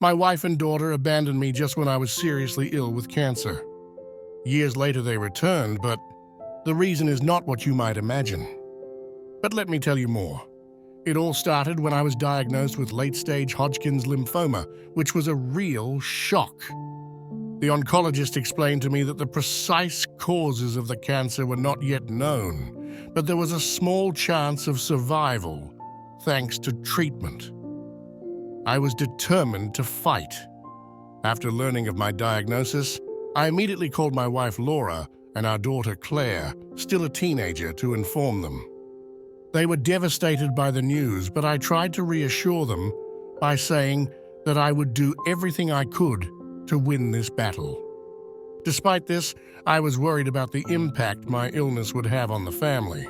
My wife and daughter abandoned me just when I was seriously ill with cancer. Years later they returned, but the reason is not what you might imagine. But let me tell you more. It all started when I was diagnosed with late-stage Hodgkin's lymphoma, which was a real shock. The oncologist explained to me that the precise causes of the cancer were not yet known, but there was a small chance of survival thanks to treatment. I was determined to fight. After learning of my diagnosis, I immediately called my wife Laura and our daughter Claire, still a teenager, to inform them. They were devastated by the news, but I tried to reassure them by saying that I would do everything I could to win this battle. Despite this, I was worried about the impact my illness would have on the family.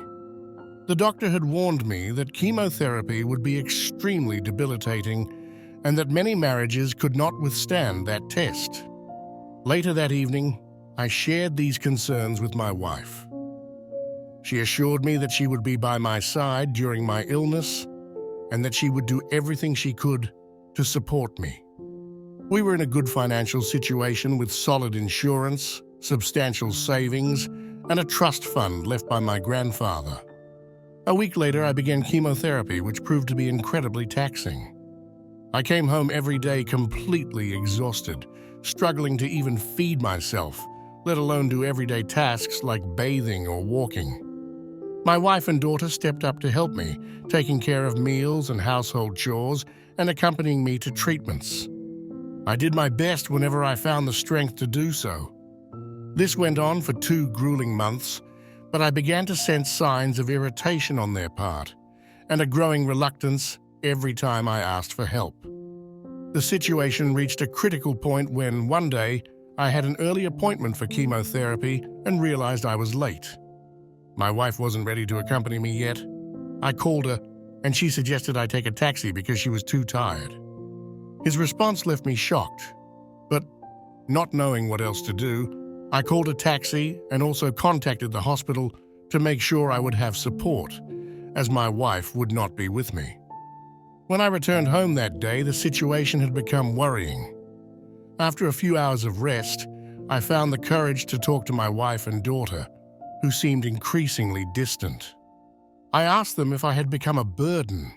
The doctor had warned me that chemotherapy would be extremely debilitating and that many marriages could not withstand that test. Later that evening, I shared these concerns with my wife. She assured me that she would be by my side during my illness and that she would do everything she could to support me. We were in a good financial situation with solid insurance, substantial savings, and a trust fund left by my grandfather. A week later, I began chemotherapy, which proved to be incredibly taxing. I came home every day completely exhausted, struggling to even feed myself, let alone do everyday tasks like bathing or walking. My wife and daughter stepped up to help me, taking care of meals and household chores and accompanying me to treatments. I did my best whenever I found the strength to do so. This went on for 2 grueling months, but I began to sense signs of irritation on their part and a growing reluctance every time I asked for help. The situation reached a critical point when, one day, I had an early appointment for chemotherapy and realized I was late. My wife wasn't ready to accompany me yet. I called her, and she suggested I take a taxi because she was too tired. His response left me shocked, but not knowing what else to do, I called a taxi and also contacted the hospital to make sure I would have support, as my wife would not be with me. When I returned home that day, the situation had become worrying. After a few hours of rest, I found the courage to talk to my wife and daughter, who seemed increasingly distant. I asked them if I had become a burden.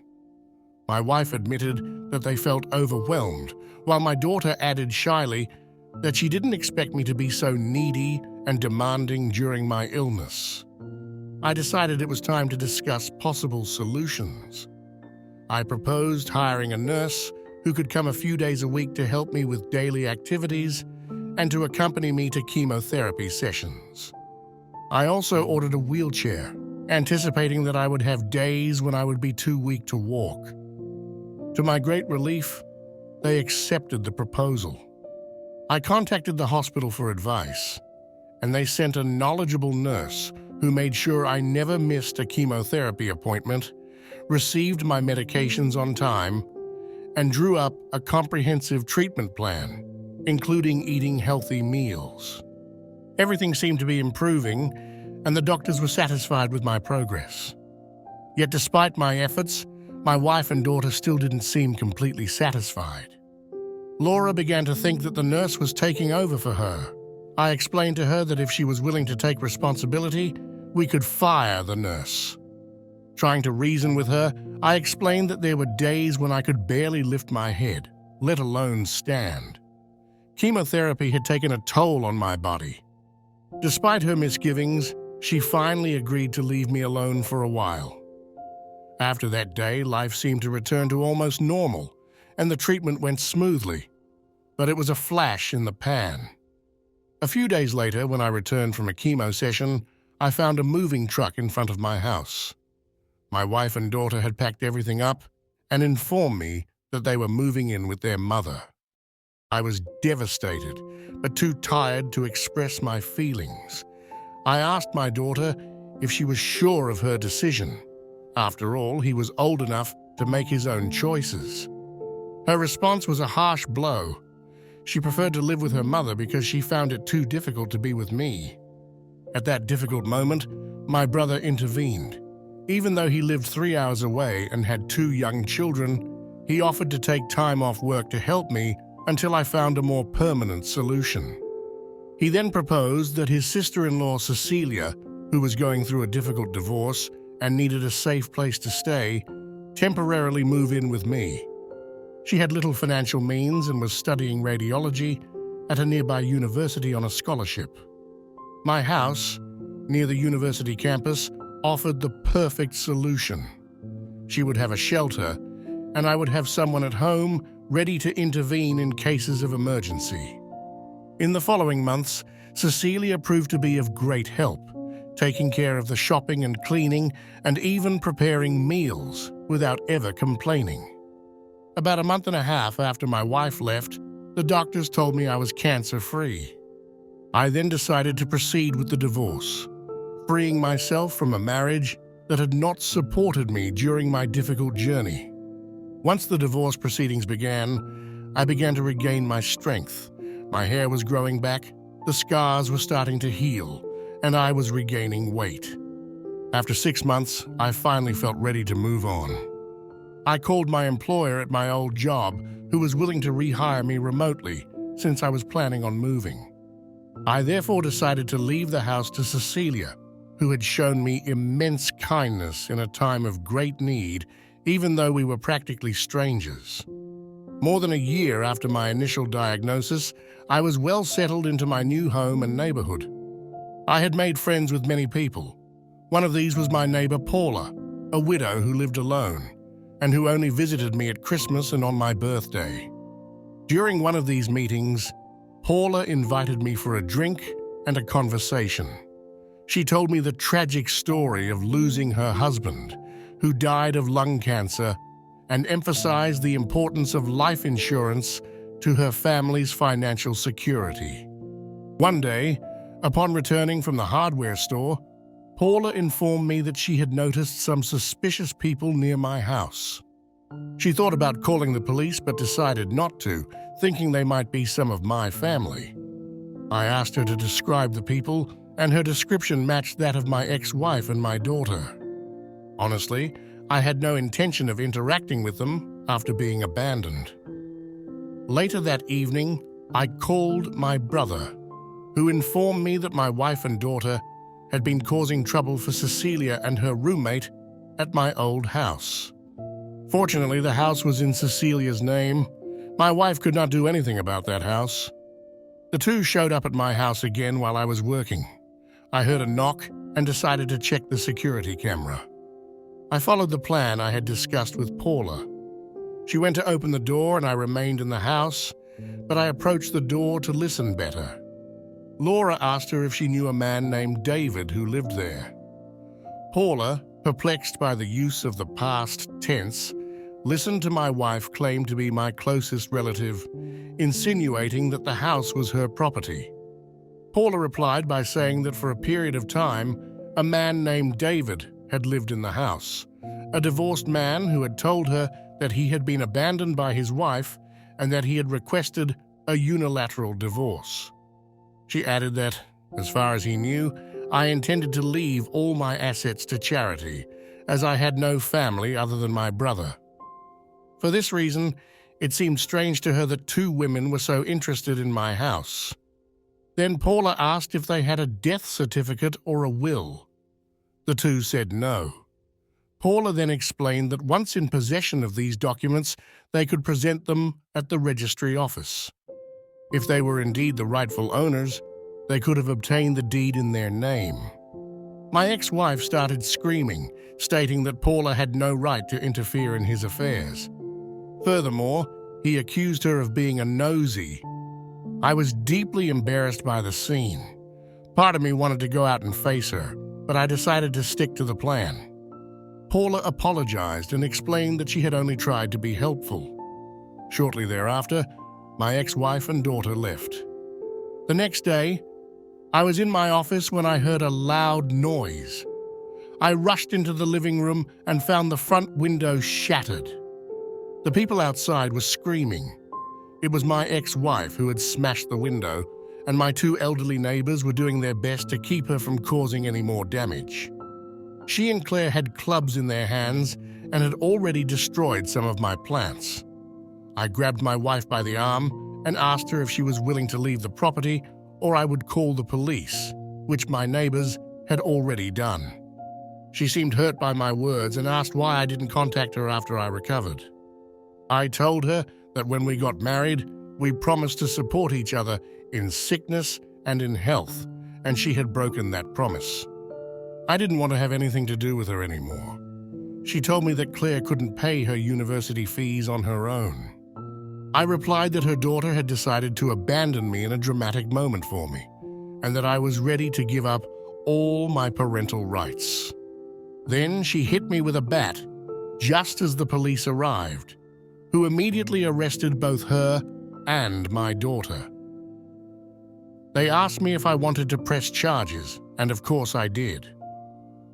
My wife admitted that they felt overwhelmed, while my daughter added shyly that she didn't expect me to be so needy and demanding during my illness. I decided it was time to discuss possible solutions. I proposed hiring a nurse who could come a few days a week to help me with daily activities and to accompany me to chemotherapy sessions. I also ordered a wheelchair, anticipating that I would have days when I would be too weak to walk. To my great relief, they accepted the proposal. I contacted the hospital for advice, and they sent a knowledgeable nurse who made sure I never missed a chemotherapy appointment, received my medications on time, and drew up a comprehensive treatment plan, including eating healthy meals. Everything seemed to be improving, and the doctors were satisfied with my progress. Yet despite my efforts, my wife and daughter still didn't seem completely satisfied. Laura began to think that the nurse was taking over for her. I explained to her that if she was willing to take responsibility, we could fire the nurse. Trying to reason with her, I explained that there were days when I could barely lift my head, let alone stand. Chemotherapy had taken a toll on my body. Despite her misgivings, she finally agreed to leave me alone for a while. After that day, life seemed to return to almost normal, and the treatment went smoothly. But it was a flash in the pan. A few days later, when I returned from a chemo session, I found a moving truck in front of my house. My wife and daughter had packed everything up and informed me that they were moving in with their mother. I was devastated, but too tired to express my feelings. I asked my daughter if she was sure of her decision. After all, he was old enough to make his own choices. Her response was a harsh blow. She preferred to live with her mother because she found it too difficult to be with me. At that difficult moment, my brother intervened. Even though he lived 3 hours away and had 2 young children, he offered to take time off work to help me until I found a more permanent solution. He then proposed that his sister-in-law Cecilia, who was going through a difficult divorce and needed a safe place to stay, temporarily move in with me. She had little financial means and was studying radiology at a nearby university on a scholarship. My house, near the university campus, offered the perfect solution. She would have a shelter, and I would have someone at home ready to intervene in cases of emergency. In the following months, Cecilia proved to be of great help, taking care of the shopping and cleaning and even preparing meals without ever complaining. About a month and a half after my wife left, the doctors told me I was cancer-free. I then decided to proceed with the divorce, freeing myself from a marriage that had not supported me during my difficult journey. Once the divorce proceedings began, I began to regain my strength. My hair was growing back, the scars were starting to heal, and I was regaining weight. After 6 months, I finally felt ready to move on. I called my employer at my old job, who was willing to rehire me remotely since I was planning on moving. I therefore decided to leave the house to Cecilia, who had shown me immense kindness in a time of great need, even though we were practically strangers. More than a year after my initial diagnosis, I was well settled into my new home and neighborhood. I had made friends with many people. One of these was my neighbor Paula, a widow who lived alone, and who only visited me at Christmas and on my birthday. During one of these meetings, Paula invited me for a drink and a conversation. She told me the tragic story of losing her husband, who died of lung cancer, and emphasized the importance of life insurance to her family's financial security. One day, upon returning from the hardware store, Paula informed me that she had noticed some suspicious people near my house. She thought about calling the police but decided not to, thinking they might be some of my family. I asked her to describe the people, and her description matched that of my ex-wife and my daughter. Honestly, I had no intention of interacting with them after being abandoned. Later that evening, I called my brother, who informed me that my wife and daughter had been causing trouble for Cecilia and her roommate at my old house. Fortunately, the house was in Cecilia's name. My wife could not do anything about that house. The two showed up at my house again while I was working. I heard a knock and decided to check the security camera. I followed the plan I had discussed with Paula. She went to open the door and I remained in the house, but I approached the door to listen better. Laura asked her if she knew a man named David who lived there. Paula, perplexed by the use of the past tense, listened to my wife claim to be my closest relative, insinuating that the house was her property. Paula replied by saying that for a period of time, a man named David had lived in the house, a divorced man who had told her that he had been abandoned by his wife and that he had requested a unilateral divorce. She added that, as far as he knew, I intended to leave all my assets to charity, as I had no family other than my brother. For this reason, it seemed strange to her that two women were so interested in my house. Then Paula asked if they had a death certificate or a will. The two said no. Paula then explained that once in possession of these documents, they could present them at the registry office. If they were indeed the rightful owners, they could have obtained the deed in their name. My ex-wife started screaming, stating that Paula had no right to interfere in his affairs. Furthermore, he accused her of being a nosy. I was deeply embarrassed by the scene. Part of me wanted to go out and face her, but I decided to stick to the plan. Paula apologized and explained that she had only tried to be helpful. Shortly thereafter, my ex-wife and daughter left. The next day, I was in my office when I heard a loud noise. I rushed into the living room and found the front window shattered. The people outside were screaming. It was my ex-wife who had smashed the window, and my two elderly neighbors were doing their best to keep her from causing any more damage. She and Claire had clubs in their hands and had already destroyed some of my plants. I grabbed my wife by the arm and asked her if she was willing to leave the property or I would call the police, which my neighbors had already done. She seemed hurt by my words and asked why I didn't contact her after I recovered. I told her that when we got married, we promised to support each other in sickness and in health, and she had broken that promise. I didn't want to have anything to do with her anymore. She told me that Claire couldn't pay her university fees on her own. I replied that her daughter had decided to abandon me in a dramatic moment for me, and that I was ready to give up all my parental rights. Then she hit me with a bat, just as the police arrived, who immediately arrested both her and my daughter. They asked me if I wanted to press charges, and of course I did.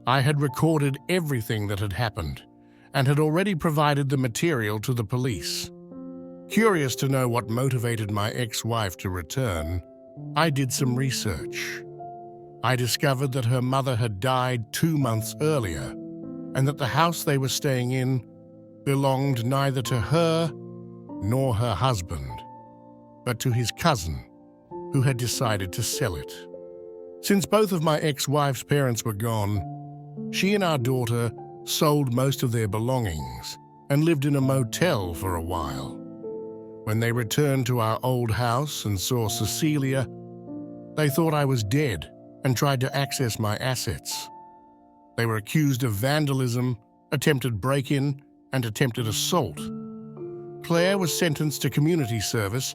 I had recorded everything that had happened, and had already provided the material to the police. Curious to know what motivated my ex-wife to return, I did some research. I discovered that her mother had died 2 months earlier, and that the house they were staying in belonged neither to her nor her husband, but to his cousin, who had decided to sell it. Since both of my ex-wife's parents were gone, she and our daughter sold most of their belongings and lived in a motel for a while. When they returned to our old house and saw Cecilia, they thought I was dead and tried to access my assets. They were accused of vandalism, attempted break-in, and attempted assault. Claire was sentenced to community service,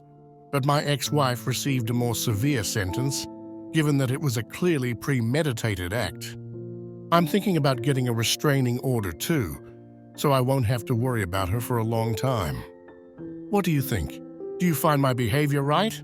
but my ex-wife received a more severe sentence, given that it was a clearly premeditated act. I'm thinking about getting a restraining order too, so I won't have to worry about her for a long time. What do you think? Do you find my behavior right?